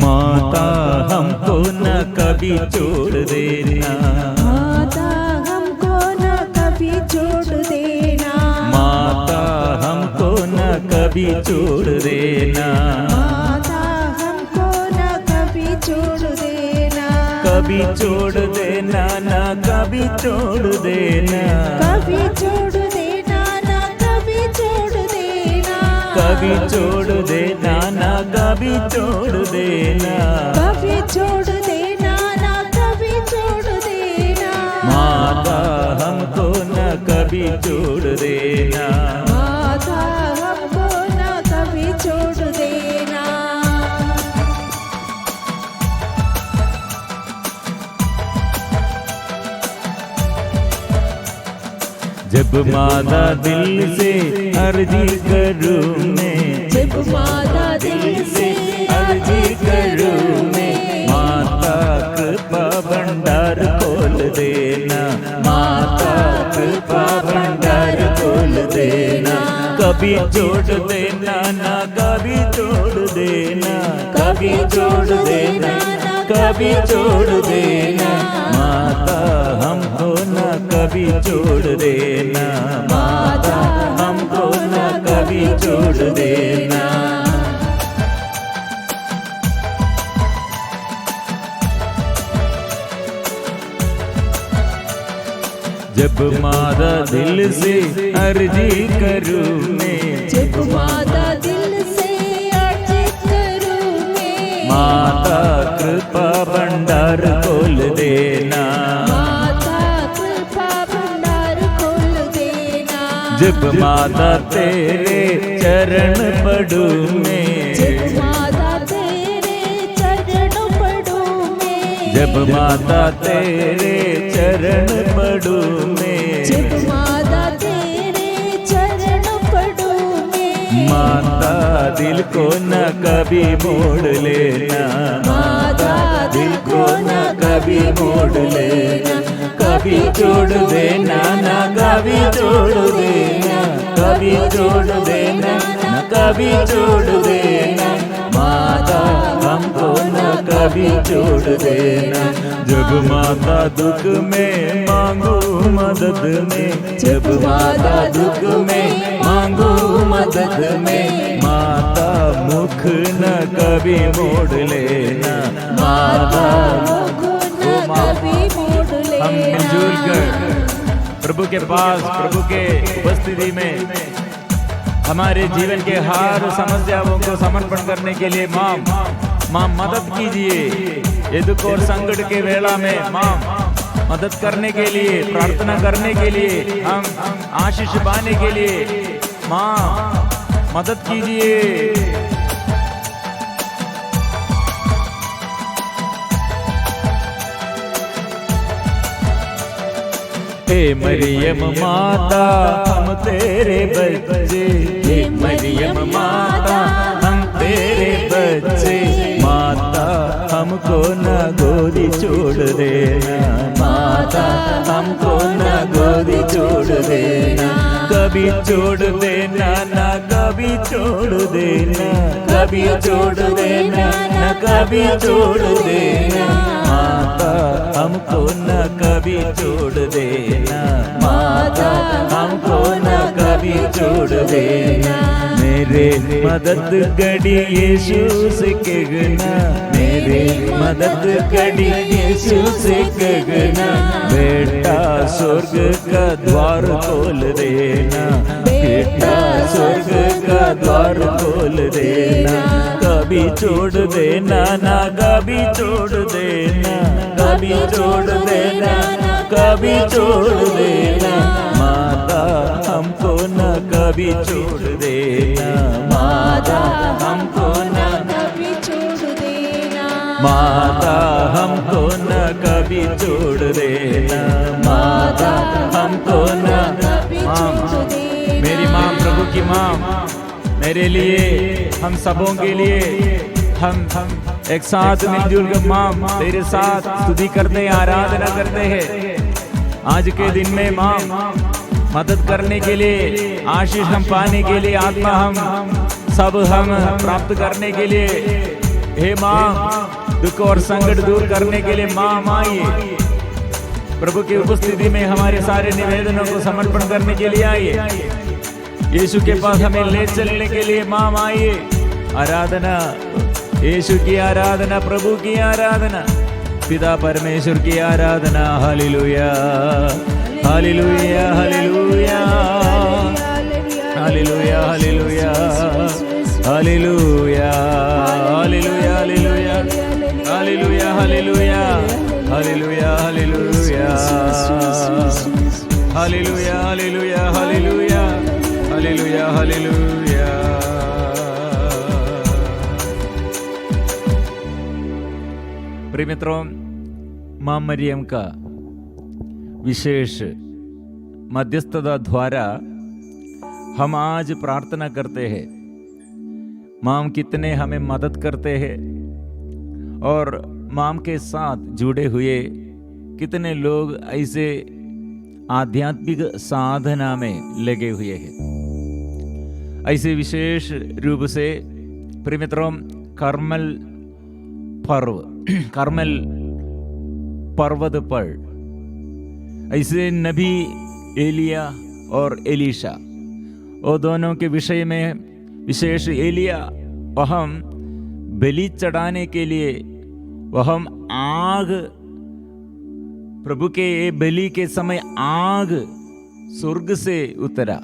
माता हमको न कभी छोड़ देना, माता हमको न कभी छोड़ देना, माता हमको न कभी छोड़ देना, माता हमको न कभी छोड़ देना, कभी छोड़ देना ना कभी छोड़ देना, कभी छोड़ देना ना कभी छोड़ देना, कभी छोड़ देना ना कभी छोड़ देना, कभी छोड़ देना ना कभी छोड़ देना, माता हमको न कभी छोड़ देना। माता हमको न कभी छोड़ देना। जब माता दिल से अर्जी करूँ मैं, जब माता दिल से अर्जी करूँ मैं, माता कृपा भंडार खोल देना, माता कृपा भंडार खोल देना, कभी छोड़ देना ना कभी छोड़ देना, कभी छोड़ देना कभी छोड़ देना, माता हमको न कभी छोड़ देना, माता हमको न कभी छोड़ देना। जब माता दिल से अर्जी करूँ मैं, जब माता दिल से अर्जी करूँ मैं, माता कृपा भंडार खोल देना, माता कृपा भंडार खोल देना, जब माता तेरे चरण पढ़ूं मैं, जब माता तेरे चरण पढ़ूँ मैं, जब माता तेरे चरण पढ़ूं मैं, जब माता तेरे चरण पढ़ूँ मैं, माता दिल को न कभी मोड़ लेना, माता दिल को न कभी मोड़ लेना, कभी छोड़ देना ना कभी छोड़ देना, कभी छोड़ देना ना कभी छोड़ देना, माता हमको न कभी छोड़ देना। जब माता दुख में मांगू मदद में, जब माता दुख में मांगू मदद में, माता मुख न कभी मोड़ लेना, माता कभी मोड़ लेना। हम मिलजुल कर प्रभु के पास, प्रभु के उपस्थिति में हमारे जीवन के हर समस्याओं को समर्पण करने के लिए माँ मदद कीजिए। ये दुख और संकट के वेला में माँ मदद करने के लिए, प्रार्थना करने के लिए, हम आशीष पाने के लिए माँ मदद कीजिए। हे मरियम माता हम तेरे बच्चे, हे मरियम माता हम तेरे बच्चे, माता हमको न गोदी छोड़ देना, माता हमको न गोदी छोड़ देना, कभी छोड़ देना ना कभी छोड़ देना, कभी छोड़ देना ना कभी छोड़ देना, माता हमको न कभी छोड़ देना, माता हमको न कभी छोड़ देना। मेरे मदद गड़ी यीशु से कहना, मेरे मदद गड़ी यीशु से कहना, बेटा स्वर्ग का द्वार खोल देना, बेटा स्वर्ग का द्वार खोल देना, कभी छोड़ देना ना कभी छोड़ देना, कभी छोड़ देना कभी छोड़ देना, माता हमको न कभी छोड़ देना, माता हमको न कभी छोड़ देना, माता हमको न कभी छोड़ देना, माता हमको न कभी छोड़ देना। मेरी माँ, प्रभु की माँ, मेरे लिए, हम सबों के लिए हम एक साथ मिलजुल कर माँ तेरे साथ स्तुति करते हैं, आराधना करते हैं। आज के दिन में माँ मदद करने के लिए, आशीष हम पाने के लिए, आत्मा हम सब हम प्राप्त करने के लिए हे माँ, दुख और संकट दूर करने के लिए माँ आइए। प्रभु की उपस्थिति में हमारे सारे निवेदनों को समर्पण करने के लिए आइए। यीशु के पास हमें ले चलने के लिए माँ आइए। आराधना, यीशु की आराधना, प्रभु की आराधना, पिता परमेश्वर की आराधना। हालेलुया, हालेलुया, हालेलुया, हालेलुया, हालेलुया, हालेलुया, हालेलुया, हालेलुया, हालेलुया, हालेलुया, हालेलुया, हालेलुया, हालेलुया, हालेलुया, हालेलुया, हालेलुया, हालेलुया। प्रिय मित्रों, मां मरियम का विशेष मध्यस्थता द्वारा हम आज प्रार्थना करते हैं। माम कितने हमें मदद करते हैं और माम के साथ जुड़े हुए कितने लोग ऐसे आध्यात्मिक साधना में लगे हुए हैं। ऐसे विशेष रूप से प्रिय मित्रों, कर्मल पर्वत पर ऐसे नबी एलिया और एलीशा, वो दोनों के विषय में विशेष एलिया वह बलि चढ़ाने के लिए वह आग, प्रभु के बलि के समय आग स्वर्ग से उतरा।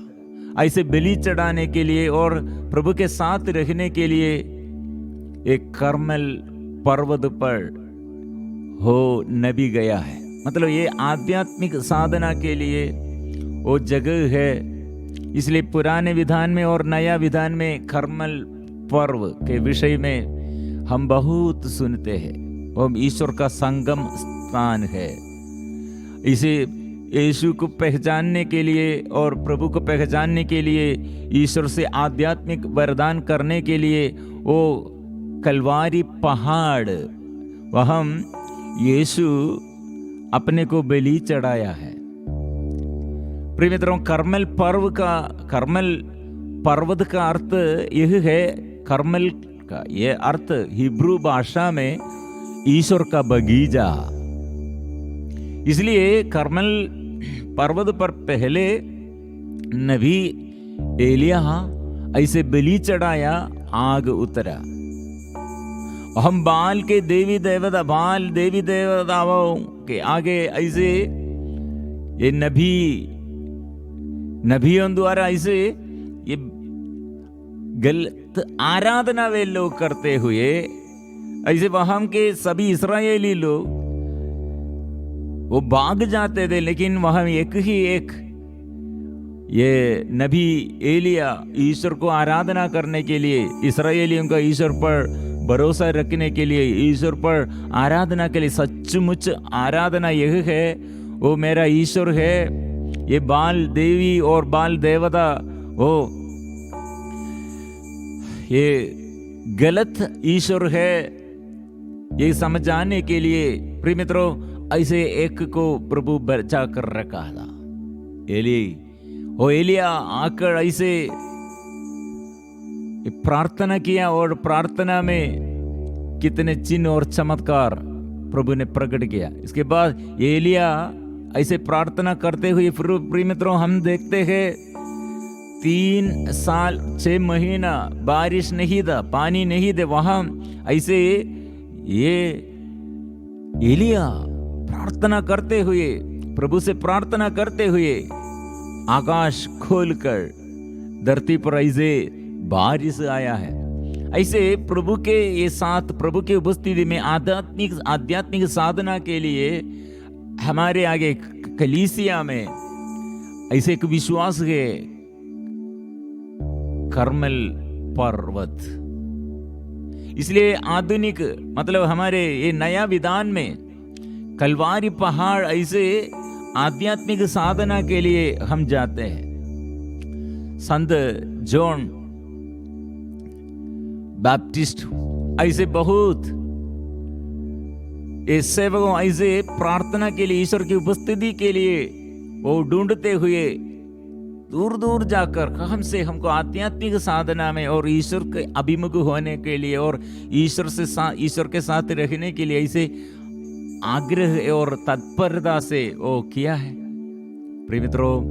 ऐसे बलि चढ़ाने के लिए और प्रभु के साथ रहने के लिए एक कर्मल पर्वत पर हो नबी गया है। मतलब ये आध्यात्मिक साधना के लिए वो जगह है। इसलिए पुराने विधान में और नया विधान में कर्मल पर्व के विषय में हम बहुत सुनते हैं। वो ईश्वर का संगम स्थान है। इसे यीशु को पहचानने के लिए और प्रभु को पहचानने के लिए, ईश्वर से आध्यात्मिक वरदान करने के लिए वो कलवारी पहाड़, वहाँ यीशु अपने को बलि चढ़ाया है। प्रिय मित्रों, कर्मल पर्वत का अर्थ यह है। कर्मल का यह अर्थ हिब्रू भाषा में ईश्वर का बगीचा। इसलिए कर्मल पर्वत पर पहले नबी एलिया ऐसे बलि चढ़ाया, आग उतरा। हम बाल देवी देवताओं के आगे ऐसे ये नबियों द्वारा ऐसे ये गलत आराधना वे लोग करते हुए, ऐसे वहां के सभी इस्राएली लोग वो भाग जाते थे। लेकिन वहां एक ही एक ये नबी एलिया ईश्वर को आराधना करने के लिए, इस्राएलियों का ईश्वर पर भरोसा रखने के लिए, ईश्वर पर आराधना के लिए, सचमुच आराधना यह है, वो मेरा ईश्वर है। ये बाल देवी और बाल देवता वो ये गलत ईश्वर है, ये समझाने के लिए प्रिय मित्रों ऐसे एक को प्रभु बचा कर रखा था। एलिया आकर ऐसे प्रार्थना किया और प्रार्थना में कितने चिन्ह और चमत्कार प्रभु ने प्रकट किया। इसके बाद एलिया ऐसे प्रार्थना करते हुए प्रिय मित्रों हम देखते हैं 3 साल 6 महीना बारिश नहीं था, पानी नहीं थे। वहां ऐसे ये एलिया प्रार्थना करते हुए, प्रभु से प्रार्थना करते हुए आकाश खोलकर धरती पर ऐसे बारिश आया है। ऐसे प्रभु के ये साथ, प्रभु की उपस्थिति में आध्यात्मिक साधना के लिए हमारे आगे कलीसिया में ऐसे एक विश्वास है, कर्मल पर्वत। इसलिए आधुनिक मतलब हमारे ये नया विधान में कलवारी पहाड़ ऐसे आध्यात्मिक साधना के लिए हम जाते हैं। संत जॉन बैप्टिस्ट ऐसे बहुत ये सेवकों ऐसे प्रार्थना के लिए, ईश्वर की उपस्थिति के लिए वो ढूंढते हुए दूर दूर जाकर हमको आध्यात्मिक साधना में और ईश्वर के अभिमुख होने के लिए और ईश्वर के साथ रहने के लिए ऐसे आग्रह और तत्परता से वो किया है। प्रिय मित्रों,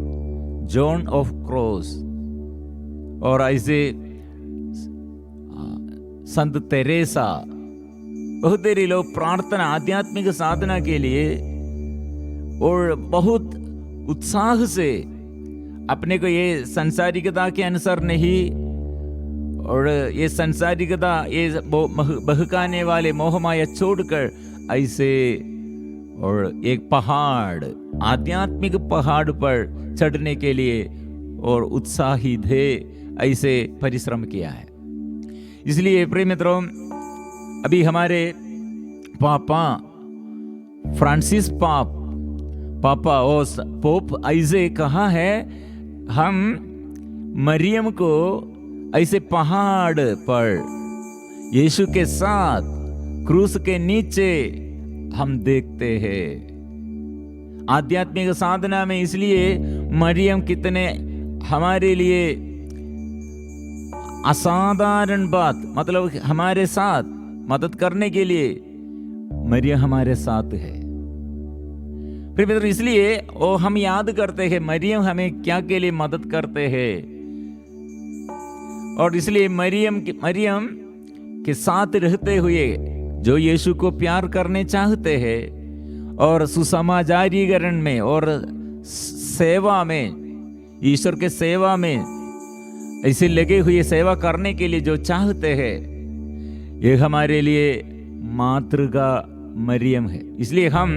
जॉन ऑफ क्रॉस और ऐसे संत तेरेसा, बहुत देरी लोग प्रार्थना आध्यात्मिक साधना के लिए और बहुत उत्साह से अपने को ये संसारिकता के अनुसार नहीं, और ये संसारिकता ये बहकाने वाले मोहमाया छोड़कर ऐसे और एक पहाड़, आध्यात्मिक पहाड़ पर चढ़ने के लिए और उत्साहित थे, ऐसे परिश्रम किया है। इसलिए प्रिय मित्रों, अभी हमारे पापा फ्रांसिस पापा और पोप ऐसे कहा है, हम मरियम को ऐसे पहाड़ पर यीशु के साथ क्रूस के नीचे हम देखते हैं। आध्यात्मिक साधना में इसलिए मरियम कितने हमारे लिए असाधारण बात, मतलब हमारे साथ मदद करने के लिए मरियम हमारे साथ है। फिर मित्र, इसलिए वो हम याद करते हैं मरियम हमें क्या के लिए मदद करते हैं, और इसलिए मरियम के साथ रहते हुए जो यीशु को प्यार करने चाहते हैं और सुसमाचारीकरण में और सेवा में, ईश्वर के सेवा में ऐसे लगे हुए सेवा करने के लिए जो चाहते हैं, ये हमारे लिए मातृका मरियम है। इसलिए हम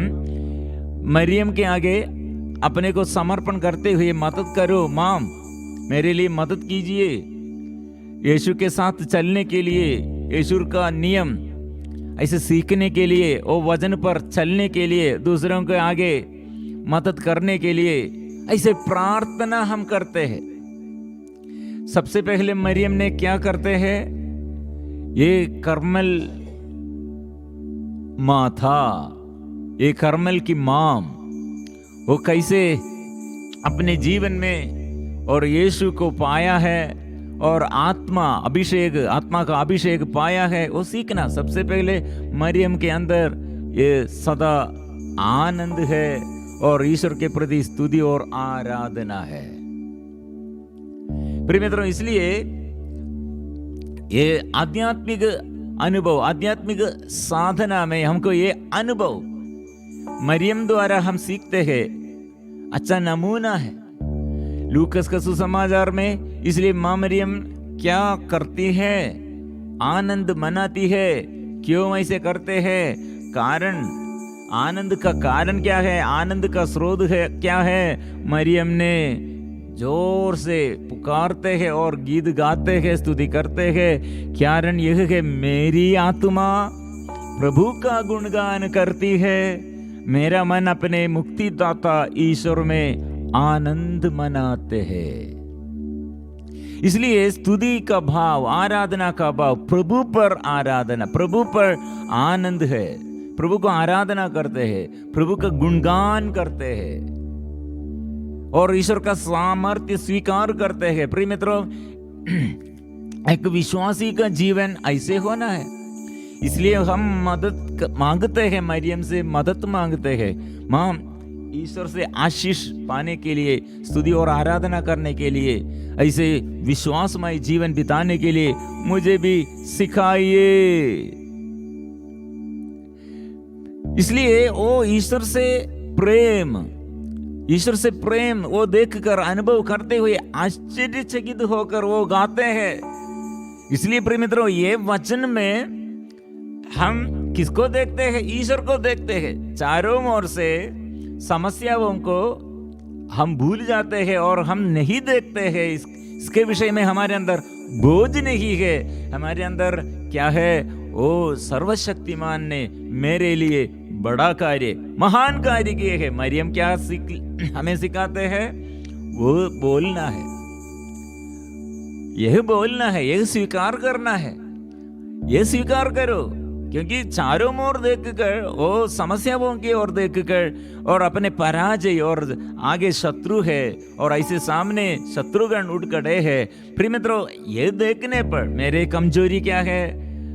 मरियम के आगे अपने को समर्पण करते हुए मदद करो माँ, मेरे लिए मदद कीजिए, यीशु के साथ चलने के लिए, यीशु का नियम ऐसे सीखने के लिए, वो वजन पर चलने के लिए, दूसरों के आगे मदद करने के लिए ऐसे प्रार्थना हम करते हैं। सबसे पहले मरियम ने क्या करते हैं, ये कर्मल माँ था, ये कर्मल की माँ, वो कैसे अपने जीवन में और यीशु को पाया है और आत्मा का अभिषेक पाया है, वो सीखना। सबसे पहले मरियम के अंदर ये सदा आनंद है और ईश्वर के प्रति स्तुति और आराधना है। प्रिय मित्रों, इसलिए ये आध्यात्मिक अनुभव, आध्यात्मिक साधना में हमको ये अनुभव मरियम द्वारा हम सीखते हैं, अच्छा नमूना है लूकस का सुसमाचार में। इसलिए माँ मरियम क्या करती है, आनंद मनाती है। क्यों ऐसे करते हैं, कारण, आनंद का कारण क्या है, आनंद का स्रोत है क्या है, मरियम ने जोर से पुकारते हैं और गीत गाते हैं, स्तुति करते हैं। कारण यह है, मेरी आत्मा प्रभु का गुणगान करती है, मेरा मन अपने मुक्तिदाता ईश्वर में आनंद मनाते हैं। इसलिए स्तुति का भाव, आराधना का भाव, प्रभु पर आराधना, प्रभु पर आनंद है, प्रभु को आराधना करते हैं, प्रभु का गुणगान करते हैं और ईश्वर का सामर्थ्य स्वीकार करते हैं। प्रिय मित्रों, एक विश्वासी का जीवन ऐसे होना है। इसलिए हम मदद मांगते हैं, मरियम से मदद मांगते हैं, माँ ईश्वर से आशीष पाने के लिए, स्तुति और आराधना करने के लिए, ऐसे विश्वासमय जीवन बिताने के लिए मुझे भी सिखाइए। इसलिए वो ईश्वर से प्रेम वो देखकर, अनुभव करते हुए आश्चर्यचकित होकर वो गाते हैं। इसलिए प्रिय मित्रों, ये वचन में हम किसको देखते हैं, ईश्वर को देखते हैं। चारों ओर से समस्याओं को हम भूल जाते हैं और हम नहीं देखते हैं, इसके विषय में हमारे अंदर बोझ नहीं है। हमारे अंदर क्या है, वो सर्वशक्तिमान ने मेरे लिए बड़ा कार्य, महान कार्य किए हैं। मरियम क्या हमें सिखाते हैं, वो बोलना है, यह बोलना है, यह स्वीकार करना है। यह स्वीकार करो क्योंकि चारों ओर देखकर, वो समस्याओं की ओर देखकर और अपने पराजय और आगे शत्रु है और ऐसे सामने शत्रुगण उठ खड़े हैं, प्रिय मित्रों, ये देखने पर मेरे कमजोरी क्या है,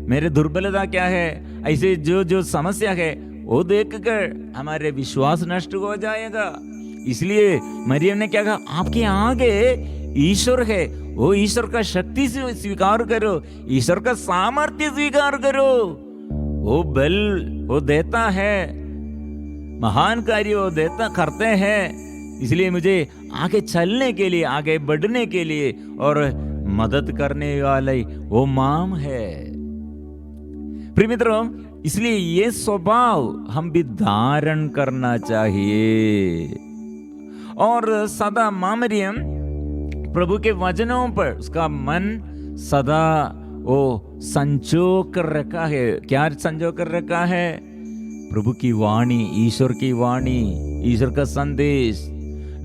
मेरे दुर्बलता क्या है, ऐसे जो समस्या है वो देखकर हमारे विश्वास नष्ट हो जाएगा। इसलिए मरियम ने क्या कहा, आपके आगे ईश्वर है, वो ईश्वर का शक्ति से स्वीकार करो, ईश्वर का सामर्थ्य स्वीकार करो। वो बल वो देता है, महान कार्य वो देता करते हैं। इसलिए मुझे आगे चलने के लिए, आगे बढ़ने के लिए और मदद करने वाले वो माम है। प्रिय मित्रों, इसलिए ये स्वभाव हम भी धारण करना चाहिए और सदा मां मरियम प्रभु के वचनों पर उसका मन सदा वो संजो कर रखा है। क्या संजो कर रखा है? प्रभु की वाणी, ईश्वर की वाणी, ईश्वर का संदेश।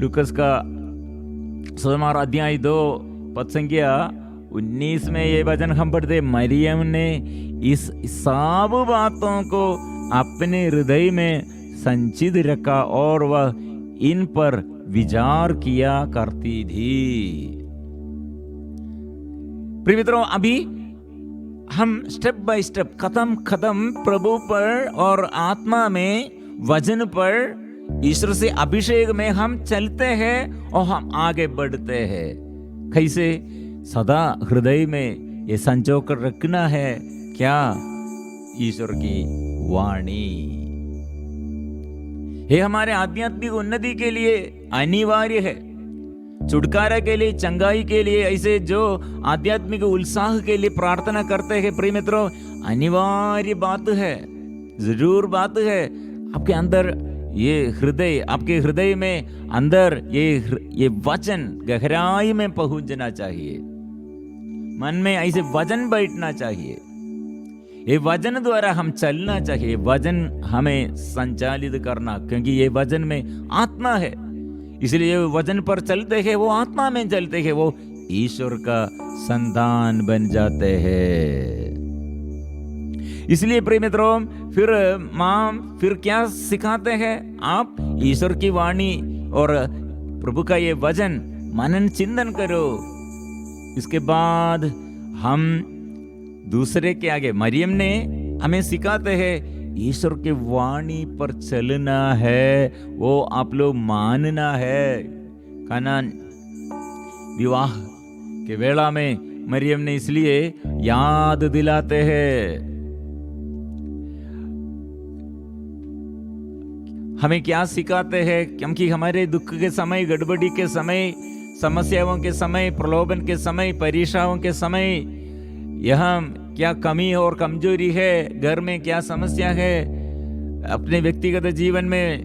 लूकस का सुसमाचार अध्याय 2 पद संख्या 19 में ये वचन हम पढ़ते, मरियम ने इस सब बातों को अपने हृदय में संचित रखा और वह इन पर विचार किया करती थी। प्रिय मित्रों, अभी हम स्टेप बाय स्टेप, कदम कदम प्रभु पर और आत्मा में, वचन पर, ईश्वर से अभिषेक में हम चलते हैं और हम आगे बढ़ते हैं। कैसे? सदा हृदय में ये संजो कर रखना है। क्या? ईश्वर की वाणी। ये हमारे आध्यात्मिक उन्नति के लिए अनिवार्य है, छुटकारा के लिए, चंगाई के लिए, ऐसे जो आध्यात्मिक उत्साह के लिए प्रार्थना करते हैं, प्रिय मित्रों, अनिवार्य बात है, जरूर बात है। आपके अंदर ये हृदय, आपके हृदय में अंदर ये वचन गहराई में पहुंचना चाहिए, मन में ऐसे वचन बैठना चाहिए, ये वचन द्वारा हम चलना चाहिए, वचन हमें संचालित करना, क्योंकि ये वचन में आत्मा है। इसलिए वचन पर चलते हैं, वो आत्मा में चलते हैं, वो ईश्वर का संतान बन जाते हैं। इसलिए प्रिय मित्रों, फिर क्या सिखाते हैं? आप ईश्वर की वाणी और प्रभु का ये वचन मनन चिंतन करो। इसके बाद हम दूसरे के आगे, मरियम ने हमें सिखाते हैं, ईश्वर के वाणी पर चलना है, वो आप लोग मानना है। काना विवाह के वेला में मरियम ने इसलिए याद दिलाते हैं। हमें क्या सिखाते हैं? क्योंकि हमारे दुख के समय, गड़बड़ी के समय, समस्याओं के समय, प्रलोभन के समय, परीक्षाओं के समय, यहाँ क्या कमी और कमजोरी है, घर में क्या समस्या है, अपने व्यक्तिगत जीवन में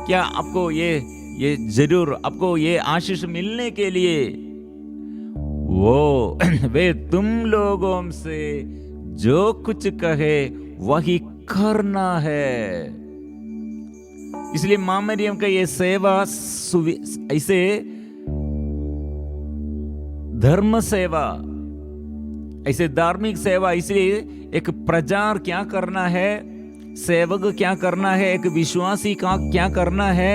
क्या आपको ये जरूर आपको ये आशीष मिलने के लिए वो वे तुम लोगों से जो कुछ कहे वही करना है। इसलिए मां मरियम का ये सेवा ऐसे धर्म सेवा, ऐसे धार्मिक सेवा, इसलिए एक प्रचार क्या करना है, सेवक क्या करना है, एक विश्वासी का क्या करना है,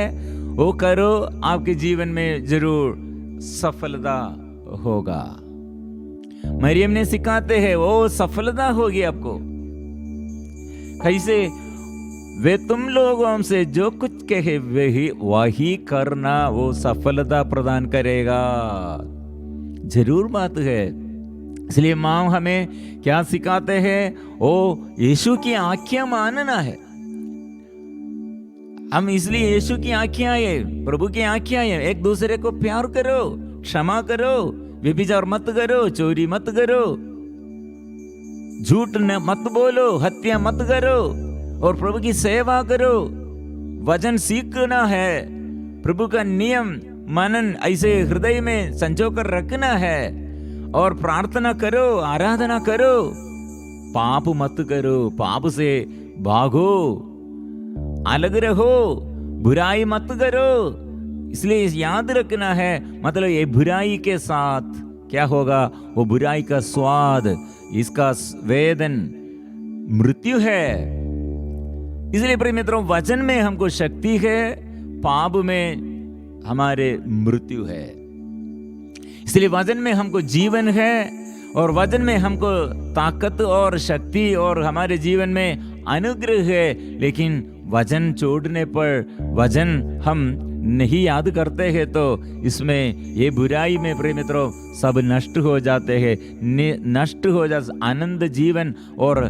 वो करो, आपके जीवन में जरूर सफलता होगा। मरियम ने सिखाते हैं, वो सफलता होगी आपको। कैसे? वे तुम लोगों से जो कुछ कहे वही करना, वो सफलता प्रदान करेगा। जरूर बात है। इसलिए माँ हमें क्या सिखाते हैं? ओ यीशु की आज्ञा मानना है। हम इसलिए यीशु की आज्ञा है, प्रभु की आज्ञा है, एक दूसरे को प्यार करो, क्षमा करो, व्यभिचार मत करो, चोरी मत करो, झूठ मत बोलो, हत्या मत करो और प्रभु की सेवा करो। वचन सीखना है, प्रभु का नियम मनन ऐसे हृदय में संजो कर रखना है और प्रार्थना करो, आराधना करो, पाप मत करो, पाप से भागो, अलग रहो, बुराई मत करो। इसलिए याद रखना है, मतलब ये बुराई के साथ क्या होगा? वो बुराई का स्वाद, इसका वेदन मृत्यु है। इसलिए प्रिय मित्रों, वचन में हमको शक्ति है, पाप में हमारे मृत्यु है। इसलिए वचन में हमको जीवन है और वचन में हमको ताकत और शक्ति और हमारे जीवन में अनुग्रह है। लेकिन वचन छोड़ने पर, वचन हम नहीं याद करते हैं तो इसमें ये बुराई में प्रिय मित्रों सब नष्ट हो जाते हैं, नष्ट हो जाते, आनंद जीवन और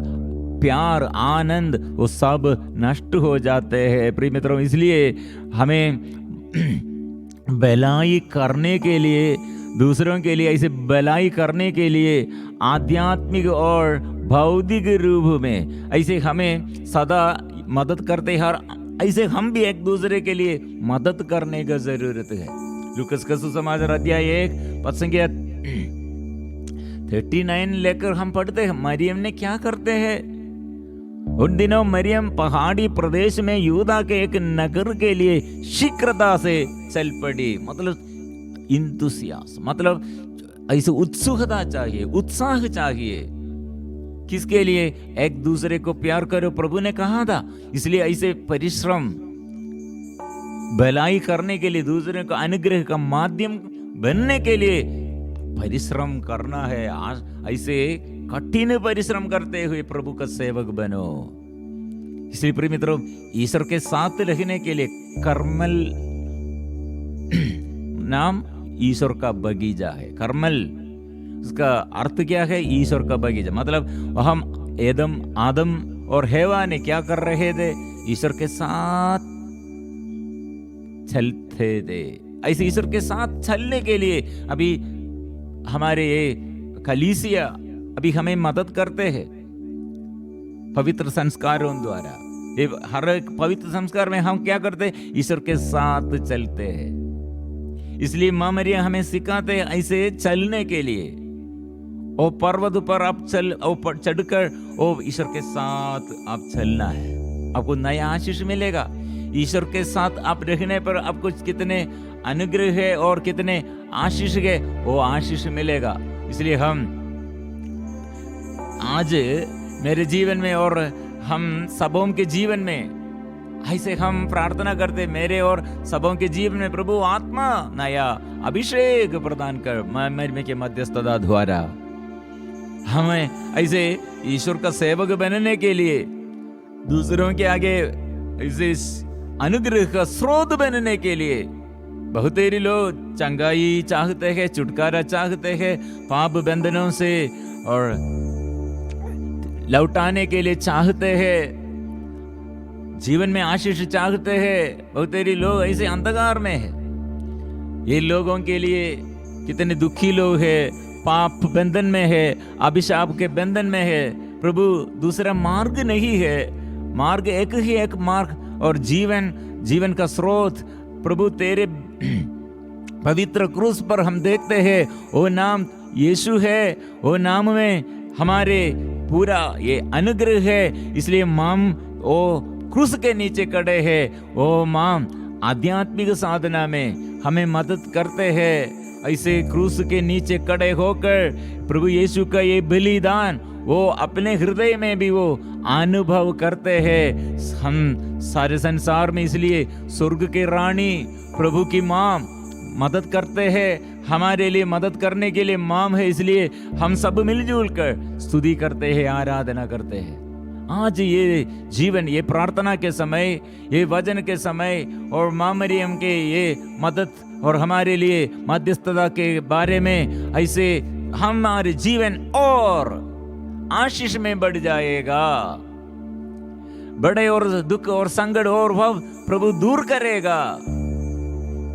प्यार आनंद वो सब नष्ट हो जाते हैं प्रिय मित्रों। इसलिए हमें भलाई करने के लिए, दूसरों के लिए ऐसे भलाई करने के लिए आध्यात्मिक और भौतिक रूप में ऐसे हमें सदा मदद करते हैं और ऐसे हम भी एक दूसरे के लिए मदद करने की जरूरत है। लूकास का सुसमाचार अध्याय 1 पद संख्या 39 लेकर हम पढ़ते हैं, मरियम ने क्या करते हैं। उन दिनों मरियम पहाड़ी प्रदेश में यूदा के एक नगर के लिए शीघ्रता से चल पड़ी। मतलब इंतुसियास, मतलब ऐसे उत्सुकता चाहिए, उत्साह चाहिए। किसके लिए? एक दूसरे को प्यार करो, प्रभु ने कहा था। इसलिए ऐसे परिश्रम, भलाई करने के लिए, दूसरे को अनुग्रह का माध्यम बनने के लिए परिश्रम करना है। ऐसे कठिन परिश्रम करते हुए प्रभु का सेवक बनो। इसलिए प्रिय मित्रों, ईश्वर के साथ रहने के लिए कर्मल नाम ईश्वर का बगीचा है। कर्मल, उसका अर्थ क्या है? ईश्वर का बगीचा। मतलब हम आदम और हेवा ने क्या कर रहे थे? ईश्वर के साथ चलते थे। ऐसे ईश्वर के साथ चलने के लिए अभी हमारे ये कलीसिया अभी हमें मदद करते हैं पवित्र संस्कारों द्वारा। ये हर एक पवित्र संस्कार में हम क्या करते हैं? ईश्वर के साथ चलते हैं। इसलिए माँ मरियम हमें सिखाते हैं ऐसे चलने के लिए। ओ पर्वत पर आप चढ़कर ओ ईश्वर के साथ आप चलना है, आपको नया आशीष मिलेगा। ईश्वर के साथ आप रहने पर आपको कितने अनुग्रह है और कितने आशीष है, वो आशीष मिलेगा। इसलिए हम आज मेरे जीवन में और हम सबों के जीवन में ऐसे हम प्रार्थना करते, मेरे और सबों के जीवन में प्रभु आत्मा नया अभिषेक प्रदान कर मरियम के मध्यस्थता द्वारा हमें ऐसे ईश्वर का सेवक बनने के लिए, दूसरों के आगे ऐसे अनुग्रह का स्रोत बनने के लिए। बहुत सारे लोग चंगाई चाहते हैं, छुटकारा चाहते हैं पाप बंधनों से और लौटाने के लिए चाहते हैं, जीवन में आशीष चाहते हैं। बहुत सारे लोग ऐसे अंधकार में है। ये लोगों के लिए कितने दुखी लोग हैं, पाप बंधन में है, अभिशाप के बंधन में है। प्रभु दूसरा मार्ग नहीं है, मार्ग एक ही एक मार्ग और जीवन का स्रोत प्रभु तेरे पवित्र क्रूस पर हम देखते हैं वो नाम यीशु है। वो नाम में हमारे पूरा ये अनुग्रह है। इसलिए माम वो क्रूस के नीचे खड़े हैं। वो माम आध्यात्मिक साधना में हमें मदद करते हैं। ऐसे क्रूस के नीचे खड़े होकर प्रभु यीशु का ये बलिदान वो अपने हृदय में भी वो अनुभव करते हैं। हम सारे संसार में इसलिए स्वर्ग के रानी प्रभु की मां मदद करते हैं, हमारे लिए मदद करने के लिए मां है। इसलिए हम सब मिलजुल कर स्तुति करते हैं, आराधना करते हैं। आज ये जीवन, ये प्रार्थना के समय, ये वचन के समय और मां मरियम के ये मदद और हमारे लिए मध्यस्थता के बारे में ऐसे हमारे जीवन और आशीष में बढ़ जाएगा। बड़े और दुख और संकट और भव प्रभु दूर करेगा,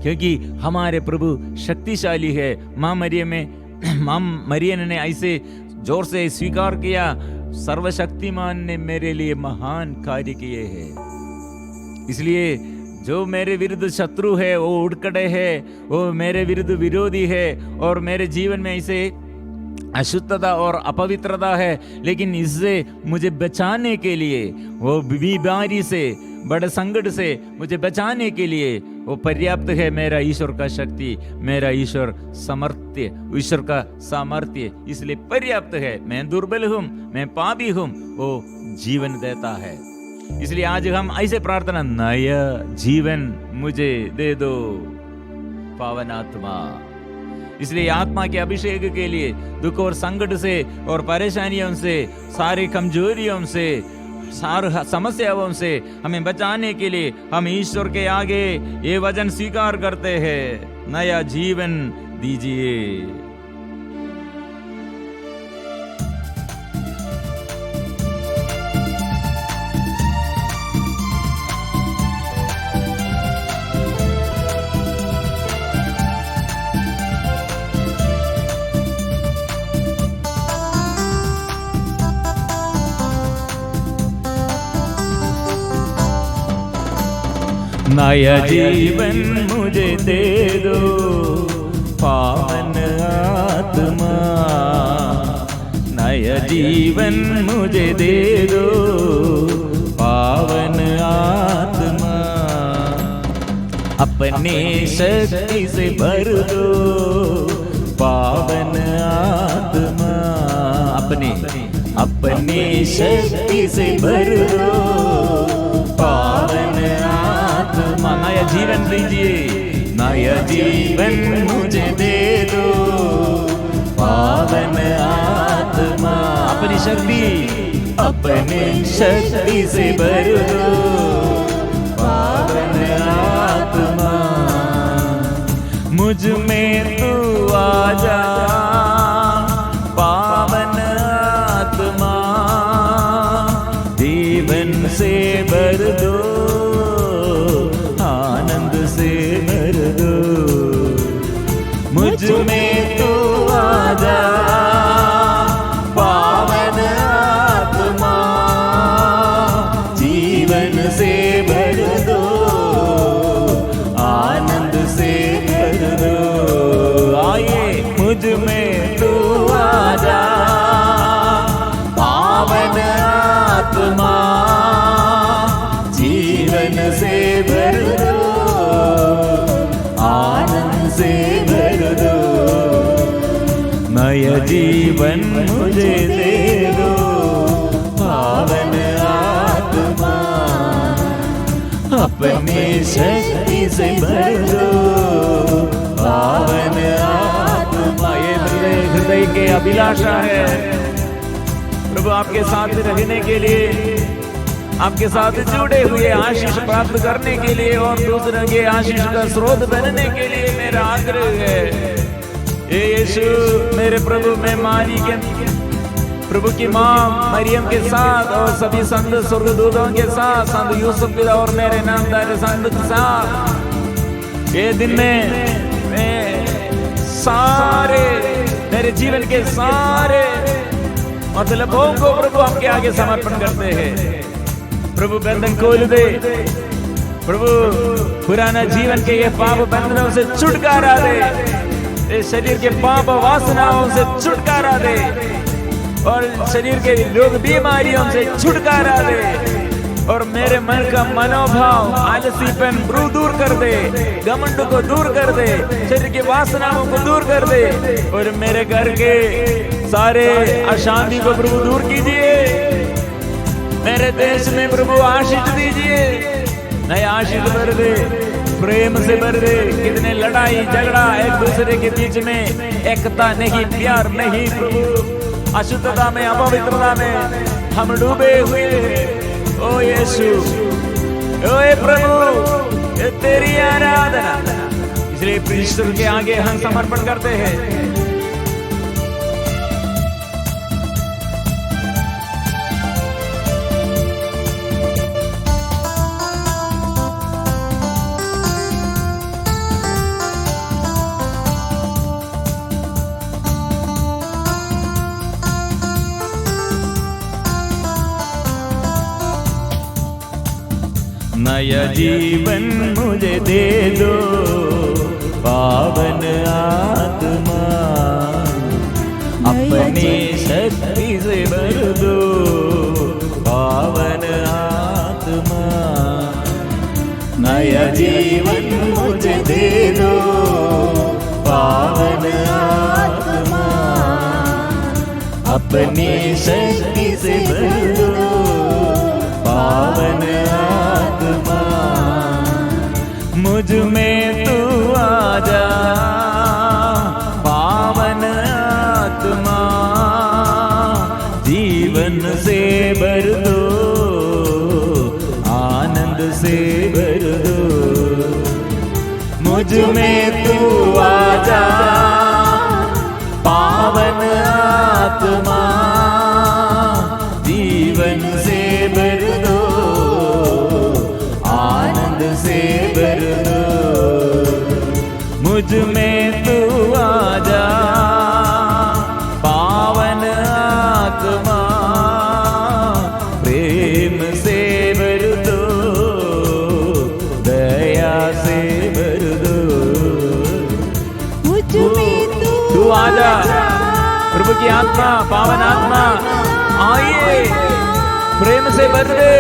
क्योंकि हमारे प्रभु शक्तिशाली है। मां मरियम ने ऐसे जोर से स्वीकार किया, सर्वशक्तिमान ने मेरे लिए महान कार्य किए हैं। इसलिए जो मेरे विरुद्ध शत्रु है वो उड़ खड़े है, वो मेरे विरुद्ध विरोधी है और मेरे जीवन में ऐसे अशुद्धता और अपवित्रता है, लेकिन इससे मुझे बचाने के लिए, वो बीमारी से, बड़े संकट से मुझे बचाने के लिए वो पर्याप्त है। मेरा ईश्वर का शक्ति, मेरा ईश्वर सामर्थ्य, ईश्वर का सामर्थ्य इसलिए पर्याप्त है। मैं दुर्बल हूँ, मैं पापी हूँ, वो जीवन देता है। इसलिए आज हम ऐसे प्रार्थना, नया जीवन मुझे दे दो पावन आत्मा। इसलिए आत्मा के अभिषेक के लिए दुख और संकट से और परेशानियों से, सारी कमजोरियों से, सारी समस्याओं से हमें बचाने के लिए हम ईश्वर के आगे ये वचन स्वीकार करते हैं, नया जीवन दीजिए। नया जीवन मुझे दे दो पावन आत्मा, नया जीवन मुझे दे दो पावन आत्मा। अपने शक्ति से भर दो पावन आत्मा, अपने शक्ति से भर दो पावन आत्मा। नया जीवन दीजिए, नया जीवन मुझे दे दो पावन आत्मा। अपनी शक्ति से भर दो पावन आत्मा। मुझ में तू आ जा पावन आत्मा, जीवन से भर दो, आनंद से भर दो। मुझ में तू आ जा पावन आत्मा, जीवन से भर दो, आनंद से भर दो। आइए, मुझ में तू आ जा पावन आत्मा, जीवन से भर दो, आनंद से भर दो। नया जीवन मुझे दे दो पावन आत्मा, अपनी शक्ति से भर दो पावन आत्मा। ये हृदय के अभिलाषा है प्रभु, आपके साथ रहने के लिए, आपके साथ जुड़े हुए आशीष प्राप्त करने के लिए और दूसरों के आशीष का स्रोत बनने के लिए मेरा आग्रह है। हे यीशु मेरे प्रभु, मैं मारी के प्रभु की माँ मरियम के साथ और सभी संत स्वर्गदूतों के साथ, संत यूसुफ पिता और मेरे नामदार संत के साथ, ये दिन में मैं सारे मेरे जीवन के सारे मतलबों को प्रभु आपके आगे समर्पण करते हैं। प्रभु बंधन खोल दे प्रभु, पुराना जीवन के ये पाप बंधनों से छुटकारा दे, इस शरीर के पाप वासनाओं से छुटकारा दे और शरीर के रोग बीमारियों से छुटकारा दे और मेरे मन का मनोभाव आलसीपन दूर कर दे, घमंड को दूर कर दे, शरीर की वासनाओं को दूर कर दे और मेरे घर के सारे अशांति को प्रभु दूर कीजिए। मेरे देश में प्रभु आशीष दीजिए, नए आशीष भर दे, प्रेम से भर दे। कितने लड़ाई झगड़ा एक दूसरे के बीच में, एकता नहीं, प्यार नहीं प्रभु, अशुद्धता में, अपवित्रता में हम डूबे हुए हैं। ओ यीशु, ओ प्रभु, ये तेरी आराधना, इसलिए ईश्वर के आगे हम समर्पण करते हैं। नया जीवन मुझे दे दो पावन आत्मा, अपनी शक्ति से भर दो पावन आत्मा। नया जीवन मुझे दे दो पावन आत्मा, अपनी शक्ति से भर दो मुझ में तू आजा पावन आत्मा, जीवन से भर दो, आनंद से भर दो। मुझ में तू आजा पावन आत्मा, जीवन से भर दो, आनंद से भर दो। मुझ में तू आजा पावन आत्मा, प्रेम से भर दो, दया से भर दो। मुझ में तू आजा प्रभु की आत्मा, पावन आत्मा आइए, प्रेम से भर दे।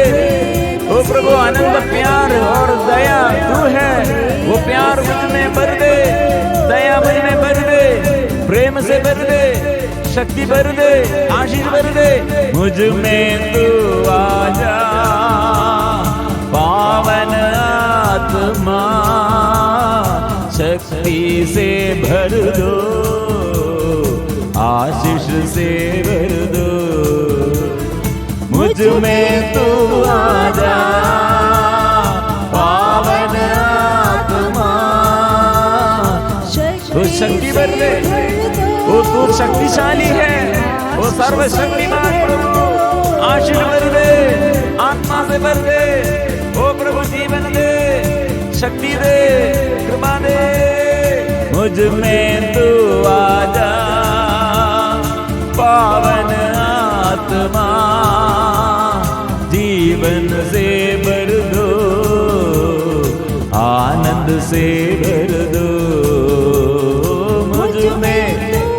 ओ प्रभु आनंद प्यार और दया तू है, वो प्यार मुझ में भर दे, दया मुझ में भर दे, प्रेम से भर दे, शक्ति भर दे, आशीष भर दे। मुझ में तू आजा पावन आत्मा, शक्ति से भर दो, आशीष से भर दो। मुझ में तू आजा पावन आत्मा, वो शक्ति भर दे, वो तू शक्तिशाली है, वो सर्वशक्तिमान प्रभु, आशीष भर दे, आत्मा से भर दे। ओ प्रभु जीवन दे, शक्ति दे, कृपा दे। मुझ में तू आजा पावन आत्मा, जीवन से भर दो, आनंद से भर दो। मुझ में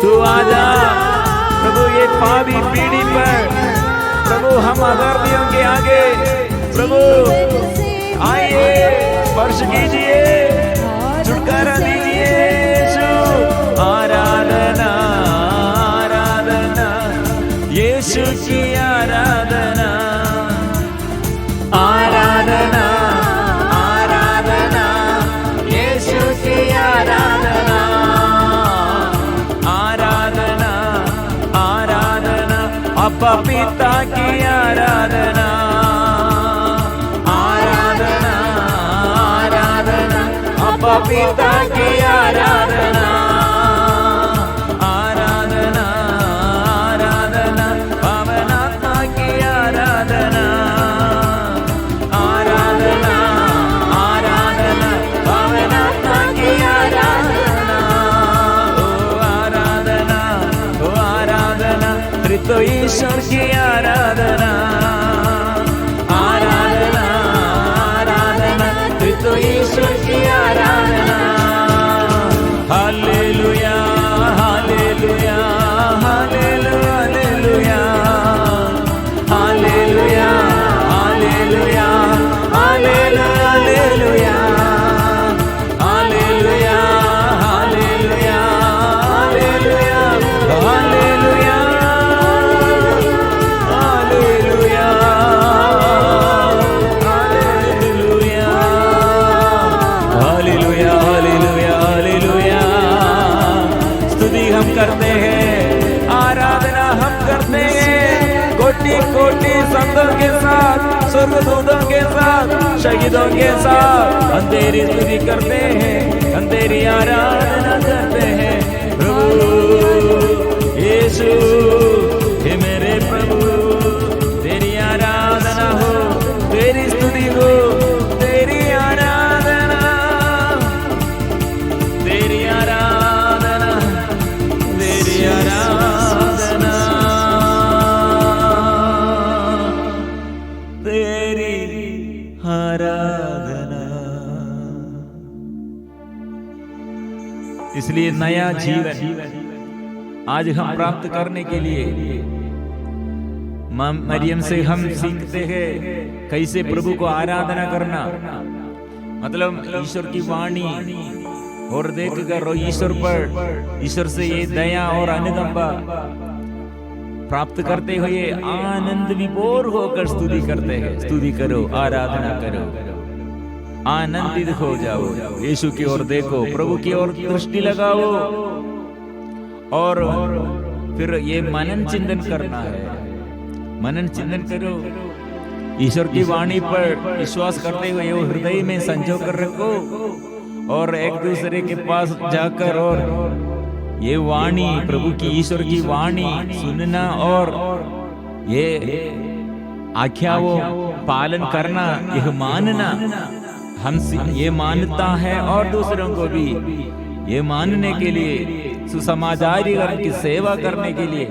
तू आजा प्रभु, ये पापी पीढ़ी पर प्रभु हम अधर्मियों के आगे प्रभु आइए, स्पर्श कीजिए, छुटकारा दीजिए यीशु। आराधना आराधना यीशु की आराधना, आराधना आराधना यीशु की आराधना, आराधना आराधना अब्बा पिता की आराधना, आराधना आराधना अब्बा पिता की आराधना, आराधना आराधना पावन आत्मा की आराधना, आराधना आराधना पावन आत्मा की आराधना। ओ आराधना, ओ आराधना त्रित्व ईश्वर की आराधना, आराधना आराधना त्रित्व ईश्वर की आराधना। हालेलुया हालेलुया हालेलुया हालेलुया हालेलुया हालेलुया हालेलुया हालेलुया हालेलुया हालेलुया हालेलुया हालेलुया हालेलुया हालेलुया। स्तुति हम करते हैं, आराधना हम करते हैं, कोटि कोटि संतों के साथ, स्वर्गदूतों के साथ, शहीदों के साथ हम तेरी स्तुति करते हैं, हम तेरी आराधना करते हैं। प्रभु यीशु हे मेरे प्रभु, तेरी आराधना हो, तेरी स्तुति हो, तेरी आराधना, तेरी आराधना, तेरी आराधना, तेरी आराधना। इसलिए नया जीवन आज हम प्राप्त करने के लिए मरियम से हम सीखते हैं कैसे प्रभु को आराधना करना, मतलब ईश्वर की वाणी और देखकर ईश्वर पर, ईश्वर से ये दया और अनुकंपा प्राप्त करते हुए आनंद विभोर होकर स्तुति करते हैं। स्तुति करो, आराधना करो। आनंदित हो जाओ, यीशु की ओर देखो, प्रभु की ओर दृष्टि लगाओ और फिर ये मनन चिंतन करना है। मनन चिंतन करो, ईश्वर की वाणी पर विश्वास करते हुए वो हृदय में संजो कर रखो और एक दूसरे के पास जाकर और ये वाणी, प्रभु की, ईश्वर की वाणी सुनना और ये आज्ञाओं पालन करना, यह मानना, हम ये मानता है और दूसरों को भी ये मानने के लिए, सुसमाचारीकरण की सेवा करने के लिए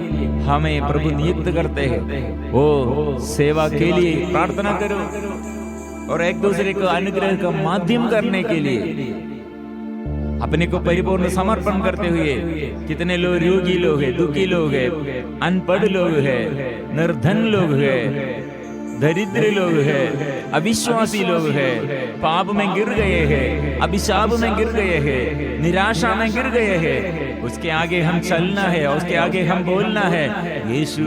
हमें प्रभु नियुक्त करते हैं। वो सेवा के लिए प्रार्थना करो और एक दूसरे को अनुग्रह का माध्यम करने के लिए अपने को परिपूर्ण समर्पण करते हुए, कितने लोग रोगी लोग हैं, दुखी लोग हैं, अनपढ़ लोग हैं, निर्धन लोग हैं, दरिद्र लोग हैं, अविश्वासी लोग हैं, पाप में गिर गए हैं, अभिशाप में गिर गए हैं, निराशा में गिर गए हैं, उसके आगे हम चलना है, उसके आगे हम बोलना है, यीशु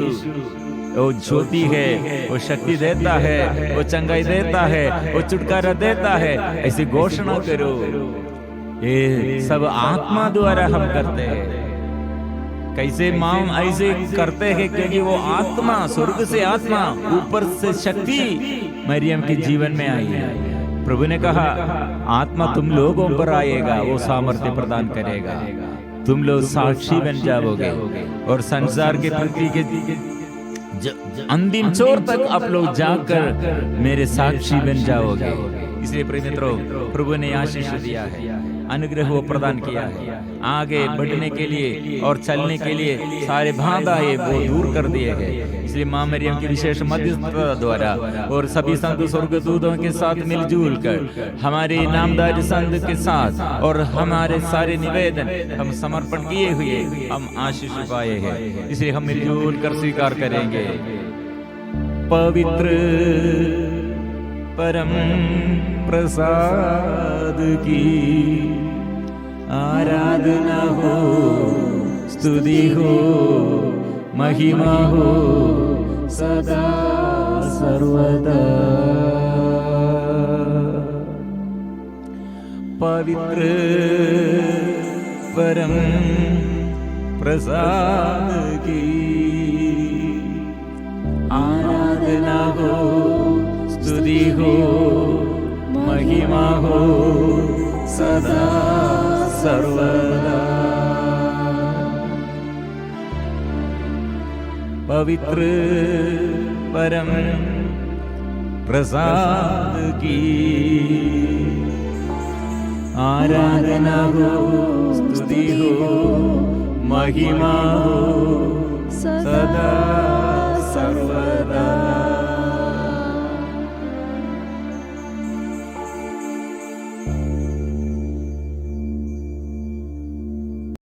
वो ज्योति है, वो शक्ति देता है, वो चंगाई देता है, वो छुटकारा देता है, ऐसी घोषणा करो। ये सब आत्मा द्वारा हम करते हैं। कैसे माम ऐसे करते हैं क्योंकि वो आत्मा, स्वर्ग से आत्मा, ऊपर से शक्ति मरियम के जीवन में आई है। प्रभु ने कहा आत्मा तुम लोगों पर आएगा, वो सामर्थ्य प्रदान करेगा, तुम लोग साक्षी बन जाओगे और संसार के प्रति के अंतिम छोर तक आप लोग जाकर मेरे साक्षी बन जाओगे। इसलिए प्रिय मित्रों, प्रभु ने आशीष दिया है, अनुग्रह वो प्रदान किया है, आगे बढ़ने के लिए और चलने के लिए सारे बाधाएं वो दूर कर दिए गए। इसलिए मां मरियम की विशेष मध्यस्थता द्वारा और सभी संत स्वर्गदूतों के साथ मिलजुल कर हमारे नामदार संत के साथ और हमारे सारे निवेदन हम समर्पण किए हुए हम आशीष पाए हैं। इसलिए हम मिलजुल कर स्वीकार करेंगे। पवित्र परम प्रसाद की आराधना हो, स्तुति हो, महिमा हो सदा सर्वदा। पवित्र परम प्रसाद की आराधना हो, स्तुति हो, महिमा हो सदा सर्वदा। पवित्र परम प्रसाद की आराधना हो, स्तुति हो, महिमा हो सदा सर्वदा।